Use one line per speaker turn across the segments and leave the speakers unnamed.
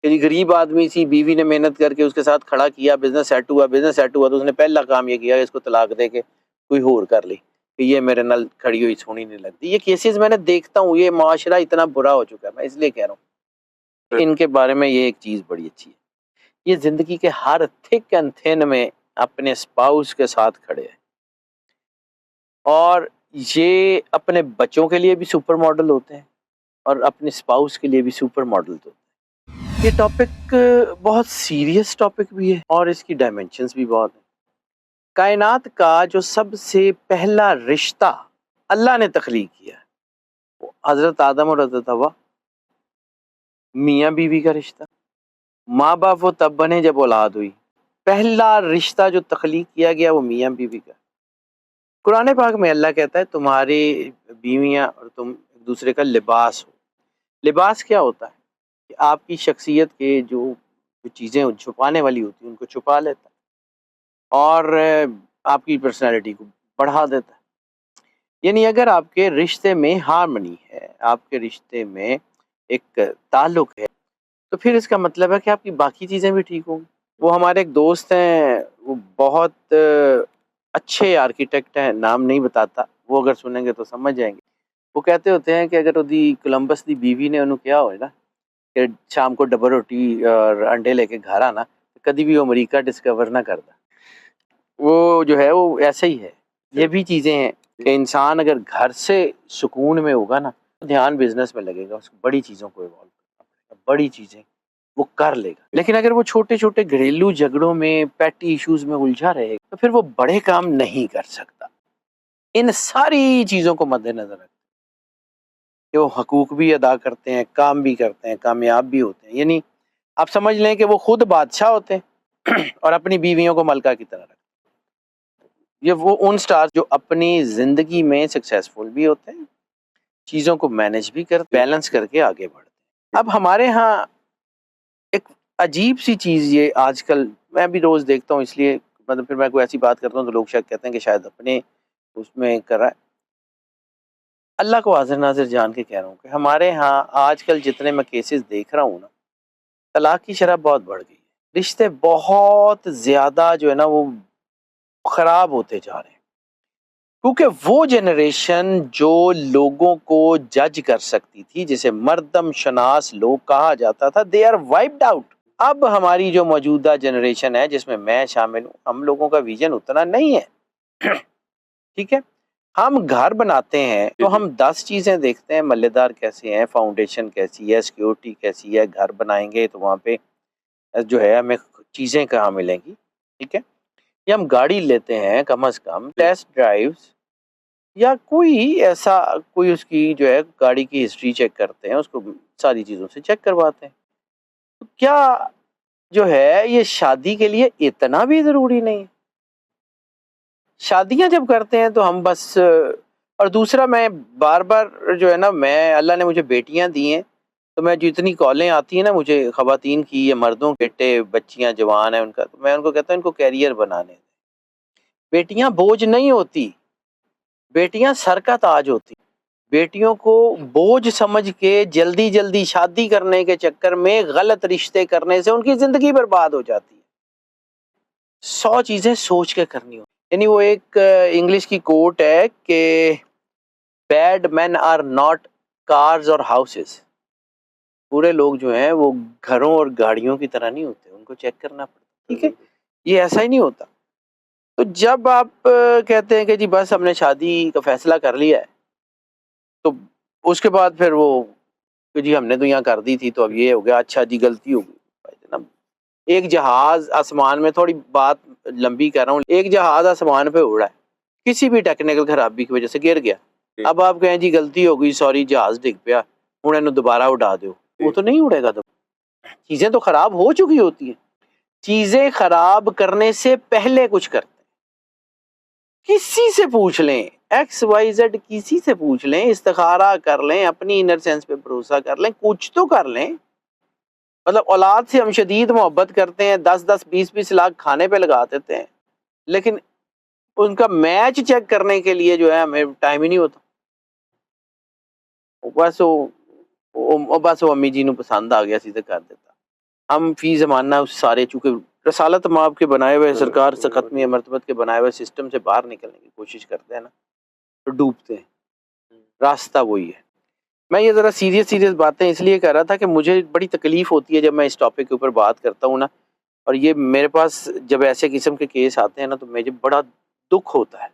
کہ جی غریب آدمی سی، بیوی نے محنت کر کے اس کے ساتھ کھڑا کیا، بزنس سیٹ ہوا تو اس نے پہلا کام یہ کیا کہ اس کو طلاق دے کے کوئی اور کر لی کہ یہ میرے نال کھڑی ہوئی سونی نہیں لگتی. یہ کیسز میں نے دیکھتا ہوں، یہ معاشرہ اتنا برا ہو چکا ہے. میں اس لیے کہہ رہا ہوں ان کے بارے میں یہ ایک چیز بڑی اچھی ہے، یہ زندگی کے ہر تھک اینڈ تھن میں اپنے اسپاؤس کے ساتھ کھڑے ہیں، اور یہ اپنے بچوں کے لیے بھی سپر ماڈل ہوتے ہیں اور اپنے اسپاؤس کے لیے بھی سپر ماڈل ہوتے ہیں. یہ ٹاپک بہت سیریس ٹاپک بھی ہے اور اس کی ڈائمینشنز بھی بہت ہیں. کائنات کا جو سب سے پہلا رشتہ اللہ نے تخلیق کیا وہ حضرت آدم اور حضرت حوا، میاں بیوی کا رشتہ. ماں باپ وہ تب بنے جب اولاد ہوئی. پہلا رشتہ جو تخلیق کیا گیا وہ میاں بیوی کا. قرآن پاک میں اللہ کہتا ہے تمہاری بیویاں اور تم ایک دوسرے کا لباس ہو. لباس کیا ہوتا ہے کہ آپ کی شخصیت کے جو چیزیں چھپانے والی ہوتی ہیں ان کو چھپا لیتا ہے اور آپ کی پرسنالٹی کو بڑھا دیتا ہے. یعنی اگر آپ کے رشتے میں ہارمنی ہے، آپ کے رشتے میں ایک تعلق ہے، تو پھر اس کا مطلب ہے کہ آپ کی باقی چیزیں بھی ٹھیک ہوں گی. وہ ہمارے ایک دوست ہیں، وہ بہت اچھے آرکیٹیکٹ ہیں، نام نہیں بتاتا، وہ اگر سنیں گے تو سمجھ جائیں گے. وہ کہتے ہوتے ہیں کہ اگر وہ کولمبس دی بیوی نے انہوں کیا ہوئے نا کہ شام کو ڈبل روٹی اور انڈے لے کے گھر آنا، کدی بھی وہ امریکہ ڈسکور نہ کرتا. وہ جو ہے وہ ایسا ہی ہے. یہ بھی چیزیں ہیں کہ انسان اگر گھر سے سکون میں ہوگا نا، دھیان بزنس میں لگے گا، اس کو بڑی چیزوں کو ایوالو کرنا پڑے گا، بڑی چیزیں وہ کر لے گا. لیکن اگر وہ چھوٹے چھوٹے گھریلو جھگڑوں میں، پیٹی ایشوز میں الجھا رہے گا تو پھر وہ بڑے کام نہیں کر سکتا. ان ساری چیزوں کو مد نظر رکھتے کہ وہ حقوق بھی ادا کرتے ہیں، کام بھی کرتے ہیں، کامیاب بھی ہوتے ہیں. یعنی آپ سمجھ لیں کہ وہ خود بادشاہ ہوتے ہیں اور اپنی بیویوں کو ملکہ کی طرح رکھتے ہیں. یہ وہ ان سٹار جو اپنی زندگی میں سکسیسفل بھی ہوتے ہیں، چیزوں کو مینج بھی کرتے، بیلنس کر کے آگے بڑھتے ہیں. اب ہمارے ہاں ایک عجیب سی چیز یہ آج کل میں بھی روز دیکھتا ہوں، اس لیے مطلب پھر میں کوئی ایسی بات کرتا ہوں تو لوگ شاید کہتے ہیں کہ شاید اپنے اس میں کر رہا ہے. اللہ کو حاضر ناظر جان کے کہہ رہا ہوں کہ ہمارے ہاں آج کل جتنے میں کیسز دیکھ رہا ہوں نا، طلاق کی شرح بہت بڑھ گئی ہے. رشتے بہت زیادہ جو ہے نا وہ خراب ہوتے جا رہے ہیں، کیونکہ وہ جنریشن جو لوگوں کو جج کر سکتی تھی، جسے مردم شناس لوگ کہا جاتا تھا، دے آر وائپڈ آؤٹ. اب ہماری جو موجودہ جنریشن ہے جس میں میں شامل ہوں، ہم لوگوں کا ویژن اتنا نہیں ہے. ٹھیک ہے، ہم گھر بناتے ہیں تو ہم 10 چیزیں دیکھتے ہیں، ملے دار کیسے ہیں، فاؤنڈیشن کیسی ہے، سیکیورٹی کیسی ہے. گھر بنائیں گے تو وہاں پہ جو ہے ہمیں چیزیں کہاں ملیں گی. ٹھیک ہے، یا ہم گاڑی لیتے ہیں، کم از کم ٹیسٹ ڈرائیوز یا کوئی ایسا کوئی اس کی جو ہے گاڑی کی ہسٹری چیک کرتے ہیں، اس کو ساری چیزوں سے چیک کرواتے ہیں. تو کیا جو ہے یہ شادی کے لیے اتنا بھی ضروری نہیں ہے؟ شادیاں جب کرتے ہیں تو ہم بس. اور دوسرا میں بار بار جو ہے نا، میں اللہ نے مجھے بیٹیاں دی ہیں تو میں جتنی کالیں آتی ہیں نا مجھے خواتین کی یا مردوں کے، بیٹے بچیاں جوان ہیں ان کا، تو میں ان کو کہتا ہوں ان کو کیریئر بنانے دیں. بیٹیاں بوجھ نہیں ہوتی، بیٹیاں سر کا تاج ہوتی. بیٹیوں کو بوجھ سمجھ کے جلدی جلدی شادی کرنے کے چکر میں غلط رشتے کرنے سے ان کی زندگی برباد ہو جاتی ہے. 100 چیزیں سوچ کے کرنی ہو. یعنی وہ ایک انگلش کی کوٹ ہے کہ bad men are not cars اور ہاؤسز. برے لوگ جو ہیں وہ گھروں اور گاڑیوں کی طرح نہیں ہوتے، ان کو چیک کرنا پڑتا. ٹھیک ہے، یہ ایسا ہی نہیں ہوتا. تو جب آپ کہتے ہیں کہ جی بس ہم نے شادی کا فیصلہ کر لیا ہے، تو اس کے بعد پھر وہ کہ جی ہم نے تو یہاں کر دی تھی تو اب یہ ہو گیا، اچھا جی غلطی ہو گئی. ایک جہاز آسمان میں، تھوڑی بات لمبی کر رہا ہوں، ایک جہاز آسمان پہ اڑا ہے، کسی بھی ٹیکنیکل خرابی کی وجہ سے گر گیا. اب آپ کہیں جی غلطی ہو گئی، سوری جہاز ڈگ پیا، ہوں انہوں دوبارہ اڑا دو، وہ تو نہیں اڑے گا. تو چیزیں تو خراب ہو چکی ہوتی ہیں. چیزیں خراب کرنے سے پہلے کچھ کرتے ہیں. کسی سے پوچھ لیں، ایکس وائی زیڈ کسی سے پوچھ لیں، استخارہ کر لیں، اپنی انر سینس پہ بھروسہ کر لیں، کچھ تو کر لیں. مطلب اولاد سے ہم شدید محبت کرتے ہیں، 10 20 لاکھ کھانے پہ لگا دیتے ہیں، لیکن ان کا میچ چیک کرنے کے لیے جو ہے ہمیں ٹائم ہی نہیں ہوتا. بس وہ امی جی نو پسند آ گیا سیدھے کر دیتا. ہم فی زمانہ سارے چونکہ رسالت مآب کے بنائے ہوئے سرکار سے ختمی مرتبت کے بنائے ہوئے سسٹم سے باہر نکلنے کی کوشش کرتے ہیں نا تو ڈوبتے ہیں، راستہ وہی ہے۔ میں یہ ذرا سیریس باتیں اس لیے کر رہا تھا کہ مجھے بڑی تکلیف ہوتی ہے جب میں اس ٹاپک کے اوپر بات کرتا ہوں نا، اور یہ میرے پاس جب ایسے قسم کے کیس آتے ہیں نا تو مجھے بڑا دکھ ہوتا ہے۔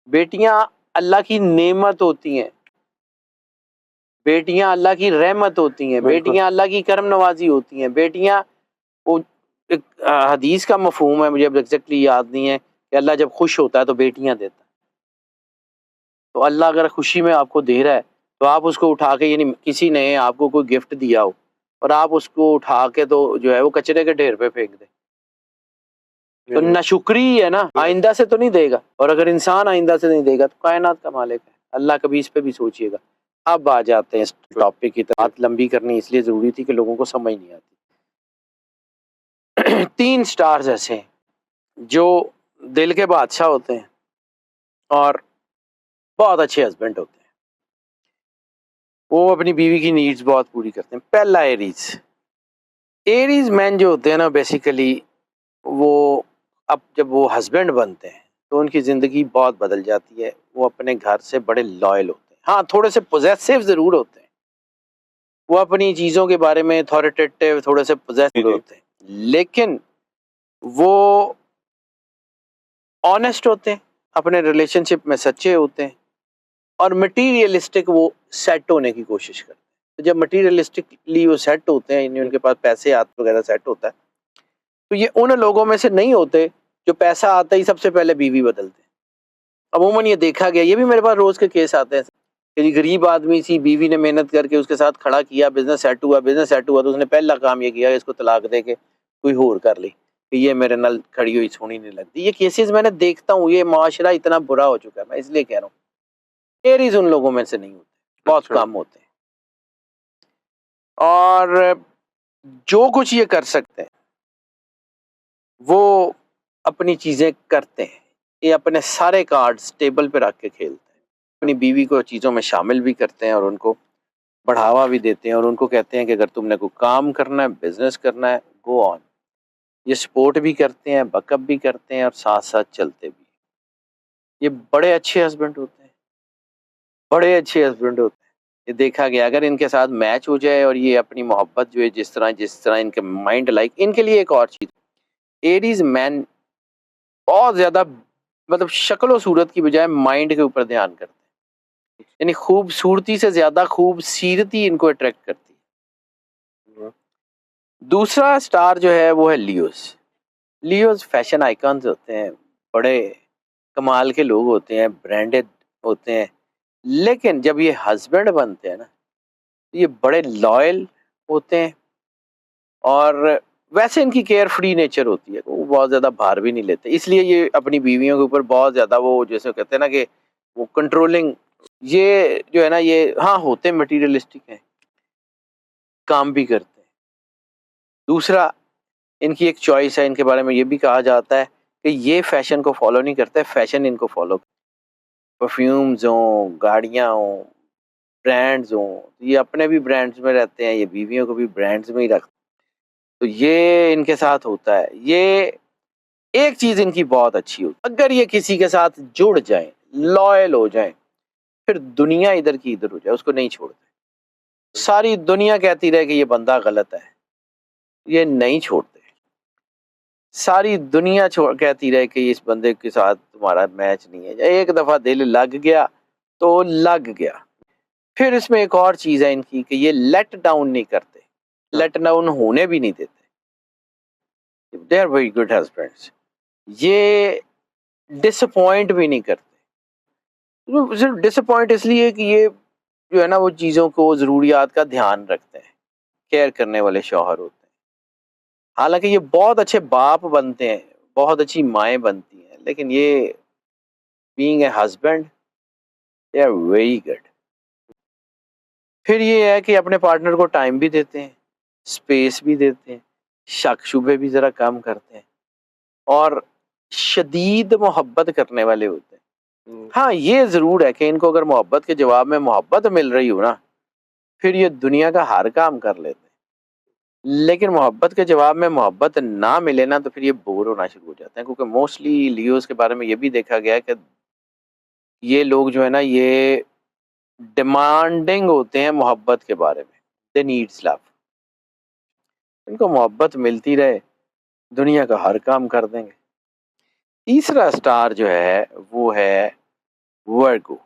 بیٹیاں اللہ کی نعمت ہوتی ہیں، بیٹیاں اللہ کی رحمت ہوتی ہیں، بیٹیاں اللہ کی کرم نوازی ہوتی ہیں، بیٹیاں وہ ایک حدیث کا مفہوم ہے، مجھے اب ایگزیکٹلی یاد نہیں ہے کہ اللہ جب خوش ہوتا ہے تو بیٹیاں دیتا ہے۔ تو اللہ اگر خوشی میں آپ کو دے رہا ہے تو آپ اس کو اٹھا کے، یعنی کسی نے آپ کو کوئی گفٹ دیا ہو اور آپ اس کو اٹھا کے تو جو ہے وہ کچرے کے ڈھیر پہ پھینک دیں تو ناشکری ہے نا، آئندہ سے تو نہیں دے گا، اور اگر انسان آئندہ سے نہیں دے گا تو کائنات کا مالک ہے اللہ، کبھی اس پہ بھی سوچئے گا۔ اب آ جاتے ہیں اس ٹاپک کی، بات لمبی کرنی اس لیے ضروری تھی کہ لوگوں کو سمجھ نہیں آتی۔ 3 سٹارز ایسے ہیں جو دل کے بادشاہ ہوتے ہیں اور بہت اچھے ہسبینڈ ہوتے ہیں، وہ اپنی بیوی کی نیڈز بہت پوری کرتے ہیں۔ پہلا ایریز مین جو ہوتے ہیں نا، بیسیکلی وہ اب جب وہ ہسبینڈ بنتے ہیں تو ان کی زندگی بہت بدل جاتی ہے، وہ اپنے گھر سے بڑے لائل ہوتے ہیں، ہاں تھوڑے سے پوزیسو ضرور ہوتے ہیں، وہ اپنی چیزوں کے بارے میں اتھارٹیٹیو تھوڑے سے پوزیسو ہوتے ہیں، لیکن وہ آنیسٹ ہوتے ہیں، اپنے ریلیشن شپ میں سچے ہوتے ہیں، اور مٹیریلسٹک وہ سیٹ ہونے کی کوشش کرتے ہیں۔ تو جب مٹیریلسٹکلی وہ سیٹ ہوتے ہیں، یعنی ان کے پاس پیسے ہاتھ وغیرہ سیٹ ہوتا ہے، تو یہ ان لوگوں میں سے نہیں ہوتے جو پیسہ آتا ہی سب سے پہلے بیوی بدلتے ہیں۔ عموماً یہ دیکھا گیا، یہ بھی میرے پاس روز کے کیس آتے ہیں کہ غریب آدمی سی، بیوی نے محنت کر کے اس کے ساتھ کھڑا کیا، بزنس سیٹ ہوا تو اس نے پہلا کام یہ کیا اس کو طلاق دے کے کوئی اور کر لی کہ یہ میرے نال کھڑی ہوئی سونی نہیں لگتی۔ یہ کیسز میں نے دیکھتا ہوں، یہ معاشرہ اتنا برا ہو چکا ہے، میں اس لیے کہہ رہا ہوں ایریز ان لوگوں میں سے نہیں ہوتے، بہت کم ہوتے ہیں، اور جو کچھ یہ کر سکتے ہیں وہ اپنی چیزیں کرتے ہیں، یہ اپنے سارے کارڈز ٹیبل پہ رکھ کے کھیلتے ہیں، اپنی بیوی کو چیزوں میں شامل بھی کرتے ہیں اور ان کو بڑھاوا بھی دیتے ہیں، اور ان کو کہتے ہیں کہ اگر تم نے کوئی کام کرنا ہے، بزنس کرنا ہے، گو آن۔ یہ سپورٹ بھی کرتے ہیں، بیک اپ بھی کرتے ہیں، اور ساتھ ساتھ چلتے بھی۔ یہ بڑے اچھے ہسبینڈ ہوتے ہیں، بڑے اچھے ہسبینڈ ہوتے ہیں۔ یہ دیکھا گیا اگر ان کے ساتھ میچ ہو جائے اور یہ اپنی محبت جو ہے جس طرح ان کے مائنڈ لائک، ان کے لیے ایک اور چیز، ایریز مین بہت زیادہ مطلب شکل و صورت کی بجائے مائنڈ کے اوپر دھیان کرتے ہیں، یعنی خوبصورتی سے زیادہ خوبصیرتی ان کو اٹریکٹ کرتی ہے۔ دوسرا سٹار جو ہے وہ ہے لیوز فیشن آئیکنز ہوتے ہیں، بڑے کمال کے لوگ ہوتے ہیں، برانڈڈ ہوتے ہیں، لیکن جب یہ ہسبینڈ بنتے ہیں نا یہ بڑے لائل ہوتے ہیں، اور ویسے ان کی کیئر فری نیچر ہوتی ہے، وہ بہت زیادہ بھار بھی نہیں لیتے، اس لیے یہ اپنی بیویوں کے اوپر بہت زیادہ وہ جیسے کہتے ہیں نا کہ وہ کنٹرولنگ، یہ جو ہے نا یہ ہاں ہوتے ہیں مٹیریلسٹک ہیں، کام بھی کرتے ہیں۔ دوسرا ان کی ایک چوائس ہے، ان کے بارے میں یہ بھی کہا جاتا ہے کہ یہ فیشن کو فالو نہیں کرتے، فیشن ان کو فالو، پرفیومز ہوں، گاڑیاں ہوں، برانڈز ہوں، یہ اپنے بھی برانڈز میں رہتے ہیں، یہ بیویوں کو بھی برانڈز میں ہی رکھتے ہیں۔ تو یہ ان کے ساتھ ہوتا ہے۔ یہ ایک چیز ان کی بہت اچھی ہوتی ہے، اگر یہ کسی کے ساتھ جڑ جائیں، لائل ہو جائیں، پھر دنیا ادھر کی ادھر ہو جائے اس کو نہیں چھوڑتے، ساری دنیا کہتی رہے کہ یہ بندہ غلط ہے، یہ نہیں چھوڑتے، ساری دنیا کہتی رہے کہ اس بندے کے ساتھ تمہارا میچ نہیں ہے، ایک دفعہ دل لگ گیا تو لگ گیا۔ پھر اس میں ایک اور چیز ہے ان کی کہ یہ لیٹ ڈاؤن نہیں کرتے، لیٹ ڈاؤن ہونے بھی نہیں دیتے، they are very good husbands. یہ ڈس اپوائنٹ بھی نہیں کرتے، صرف ڈس اپوائنٹ اس لیے کہ یہ جو ہے نا وہ چیزوں کو، ضروریات کا دھیان رکھتے ہیں، کیئر کرنے والے شوہر ہوتے ہیں، حالانکہ یہ بہت اچھے باپ بنتے ہیں، بہت اچھی مائیں بنتی ہیں، لیکن یہ being a husband they are very good. پھر یہ ہے کہ اپنے پارٹنر کو ٹائم بھی دیتے ہیں، اسپیس بھی دیتے ہیں، شک شبے بھی ذرا کم کرتے ہیں، اور شدید محبت کرنے والے ہوتے ہیں۔ ہاں یہ ضرور ہے کہ ان کو اگر محبت کے جواب میں محبت مل رہی ہو نا، پھر یہ دنیا کا ہر کام کر لیتے ہیں، لیکن محبت کے جواب میں محبت نہ ملے نا تو پھر یہ بور ہونا شروع ہو جاتے ہیں، کیونکہ موسٹلی لیوز کے بارے میں یہ بھی دیکھا گیا ہے کہ یہ لوگ جو ہے نا یہ ڈیمانڈنگ ہوتے ہیں محبت کے بارے میں، دے نیڈس لو، ان کو محبت ملتی رہے دنیا کا ہر کام کر دیں گے۔ تیسرا سٹار جو ہے وہ ہے Virgo.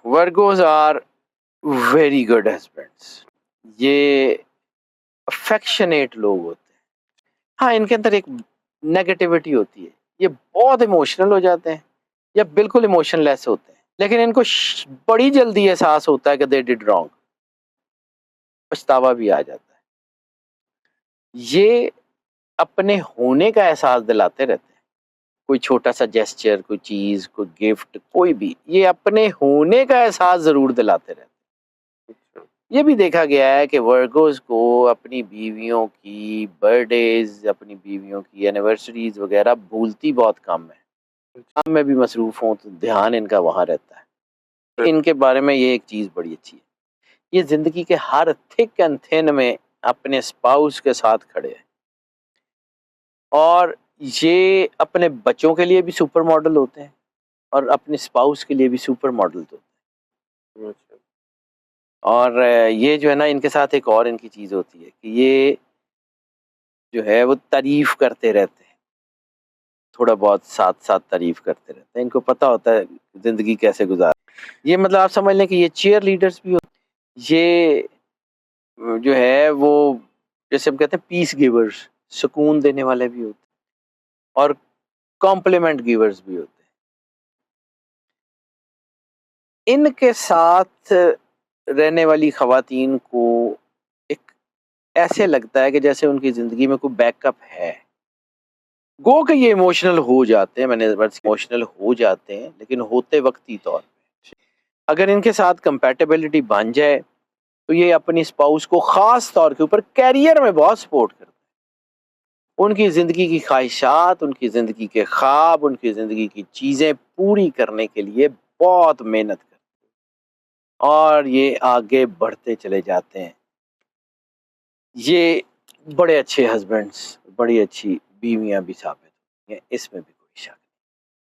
Virgos are very good husbands, یہ افیکشنیٹ لوگ ہوتے ہیں۔ ہاں ان کے اندر ایک نیگیٹیوٹی ہوتی ہے، یہ بہت ایموشنل ہو جاتے ہیں یا بالکل ایموشن لیس ہوتے ہیں، لیکن ان کو بڑی جلدی احساس ہوتا ہے کہ دے ڈڈ رانگ، پچھتاوا بھی آ جاتا ہے۔ یہ اپنے ہونے کا احساس دلاتے رہتے ہیں، کوئی چھوٹا سا جیسچر، کوئی چیز، کوئی گفٹ، کوئی بھی، یہ اپنے ہونے کا احساس ضرور دلاتے رہتے ہیں۔ یہ بھی دیکھا گیا ہے کہ ورگوز کو اپنی بیویوں کی برتھ ڈیز، اپنی بیویوں کی اینیورسریز وغیرہ بھولتی بہت کم ہے، کام میں بھی مصروف ہوں تو دھیان ان کا وہاں رہتا ہے۔ ان کے بارے میں یہ ایک چیز بڑی اچھی ہے، یہ زندگی کے ہر تھک اینڈ تھن میں اپنے اسپاؤس کے ساتھ کھڑے ہیں، اور یہ اپنے بچوں کے لیے بھی سپر ماڈل ہوتے ہیں اور اپنے اسپاؤس کے لیے بھی سپر ماڈل ہوتے ہیں۔ اور یہ جو ہے نا ان کے ساتھ ایک اور ان کی چیز ہوتی ہے کہ یہ جو ہے وہ تعریف کرتے رہتے ہیں، تھوڑا بہت ساتھ ساتھ تعریف کرتے رہتے ہیں، ان کو پتہ ہوتا ہے زندگی کیسے گزار، یہ مطلب آپ سمجھ لیں کہ یہ چیئر لیڈرز بھی ہوتے ہیں، یہ جو ہے وہ جیسے ہم کہتے ہیں پیس گیورز، سکون دینے والے بھی ہوتے ہیں اور کمپلیمنٹ گیورز بھی ہوتے ہیں۔ ان کے ساتھ رہنے والی خواتین کو ایک ایسے لگتا ہے کہ جیسے ان کی زندگی میں کوئی بیک اپ ہے، گو کہ یہ ایموشنل ہو جاتے ہیں، میں نے ایموشنل ہو جاتے ہیں لیکن ہوتے وقتی طور پہ، اگر ان کے ساتھ کمپیٹیبلٹی بن جائے تو یہ اپنی اسپاؤس کو خاص طور کے اوپر کیریئر میں بہت سپورٹ کرتے ہیں، ان کی زندگی کی خواہشات، ان کی زندگی کے خواب، ان کی زندگی کی چیزیں پوری کرنے کے لیے بہت محنت کرتے ہیں اور یہ آگے بڑھتے چلے جاتے ہیں۔ یہ بڑے اچھے ہسبینڈز، بڑی اچھی بیویاں بھی ثابت ہوتی ہیں اس میں بھی۔